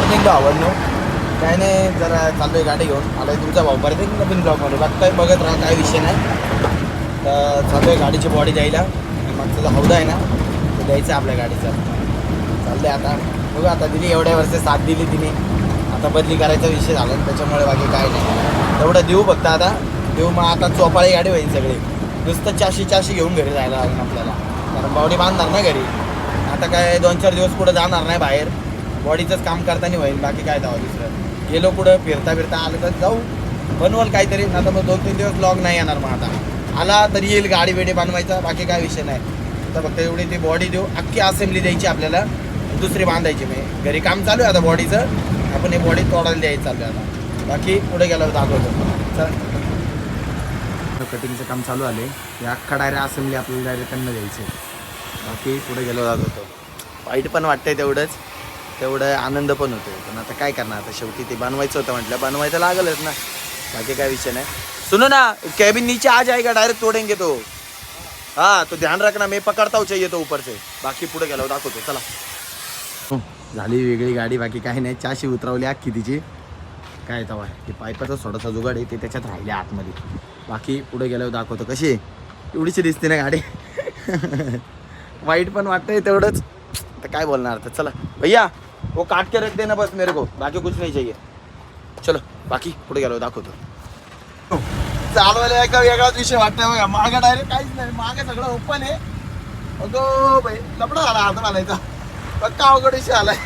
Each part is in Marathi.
मॉर्निंग आवडलो काय नाही, जरा चाललोय गाडी घेऊन आलोय तुमचा भाऊ परत एक नवीन ब्लॉगमध्ये बघताय, बघत राहा, काय विषय नाही. तर चाललोय गाडीची बॉडी द्यायला, मागचा जो हौदा आहे ना तो द्यायचा आपल्या गाडीचा. चाललंय आता बघू, आता दिली एवढ्या वर्ष साथ दिली तिने, आता बदली करायचा विषय झाला ना, त्याच्यामुळे बाकी काय नाही. तेवढं देऊ फक्त आता देऊ, मग आता चोपाळी गाडी होईल सगळी. नुसतं चाशी घेऊन घरी जायला लागेल आपल्याला, कारण बॉडी बांधणार ना घरी. आता काय 2-4 दिवस पुढं जाणार नाही बाहेर, बॉडीचंच काम करताना होईल, बाकी काय जावं दुसरं. गेलो पुढं फिरता आलं तर जाऊ बनवल काहीतरी, आता मग 2-3 दिवस लॉग नाही येणार. मग आता आला तरी येईल, गाडी बेडी बनवायचा, बाकी काय विषय नाही. आता फक्त एवढी ती बॉडी देऊ, अख्खी असेंब्ली द्यायची आपल्याला, दुसरी बांधायची. मी घरी काम चालू आहे आता बॉडीचं, आपण हे बॉडी तोडायला द्यायचं चालू आहे आता. बाकी पुढे गेल्यावर दाखवतो. चला, कटिंगचं काम चालू आले, हे अख्खा डायरेक्ट असेंब्ली आपल्याला डायरेक्ट त्यांना द्यायचं. बाकी पुढे गेलो दाखवतो. वाईट पण वाटतंय तेवढं आनंद पण होतो, पण आता काय करणार. आता शेवटी ते बनवायचं होतं, म्हटलं बनवायचं लागलच ना, बाकी काय विषय नाही. सुनो ना, कैबिन नीचे आ जाएगा, डायरेक्ट तोडेंगे तो. हाँ तो ध्यान रखना, मैं पकडता हूँ चाहिए तो ऊपर से. बाकी पुढे गेलो दाखवतो. चला, झाली वेगळी गाडी, बाकी काही नाही. चाशी उतरवली अख्खी तिची. काय तवा ते पाईपाचा थोडासा जुगाड आहे, ते त्याच्यात राहिले आतमध्ये. बाकी पुढे गेल्यावर दाखवतो. कशी एवढीशी दिसते ना गाडी. वाईट पण वाटतंय तेवढंच, तर काय बोलणार. तर चला भैया, वो काट के रख देना बस मेरे को, बाकी कुछ नहीं चाहिए. चलो बाकी पुढे गेलो दाखवतो. चालवायला एका वेगळाच विषय वाटतंय बघा. मागं डायरेक्ट काहीच नाही, मागे सगळं ओपन आहे. अगो भाई लपडा झाला हात घालायचा, पक्का अवघड विषय आलाय.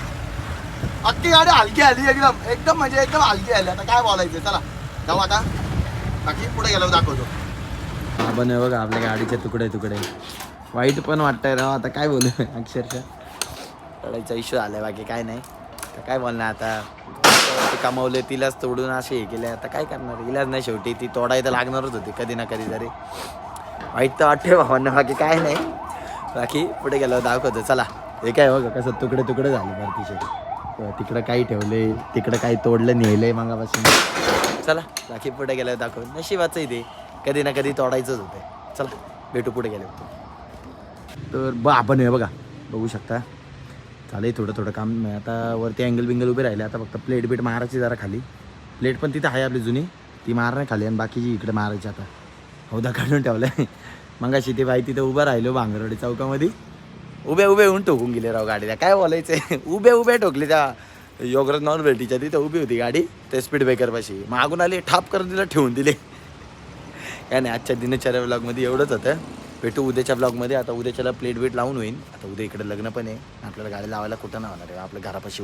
अख्खी गाडी हलकी आली, एकदम म्हणजे एकदम हलकी आली. आता काय बोलायचं, चला जाऊ आता. बाकी पुढे गेलो दाखवतो. आपण हे बघा आपल्या गाडीचे तुकडे. वाईट पण वाटतंय राव, आता काय बोलू. अक्षरशः रडायचा इश्यू आलाय, बाकी काय नाही. तर काय बोलणार आता. ते कमावले तिलाच तोडून असे हे केले, आता काय करणार. इलाज नाही, शेवटी ती तोडायला लागणारच होती कधी ना कधी तरी. वाईट तर वाटते भावांना, बाकी काय नाही. बाकी पुढे गेलो दाखवतो. चला, हे काय बघा कसं तुकडे झाले भरतीचे. तिकडं काही ठेवले, तिकडं काही तोडलं नेलंय मागापासून. चला बाकी पुढे गेल्यावर दाखव. नशिबाचं इथे कधी ना कधी तोडायचंच होतं. चला भेटू पुढे गेल्यावर. तर आपण हे बघा बघू शकता, चालेल थोडं काम. आता वरती अँगल उभे राहिले, आता फक्त प्लेट बीट मारायची जरा खाली. प्लेट पण तिथं आहे आपली जुनी, ती मारणार खाली, आणि बाकीची इकडे मारायची. आता हौदा काढून ठेवलाय. मगाशी ते बाई तिथं उभं राहिलो भांगरवाडी चौकामध्ये, उभे होऊन ठोकून गेले राव गाडीला. काय बोलायचं. उभे ठोकले त्या योगराज नॉन भेटीच्या तिथं उभी होती गाडी, ते स्पीड ब्रेकरपाशी. मागून आली, ठाप करून तिला ठेवून दिले. काय नाही, आजच्या दिनचर्या ब्लॉगमध्ये एवढंच होतं. भेटू उद्याच्या ब्लॉगमध्ये. आता उद्याच्याला प्लेट बीट लावून होईल. आता उद्या इकडे लग्न पण आहे, आपल्याला गाडी लावायला कुठं नाही होणार आहे, आपल्या घरापाशी होईल.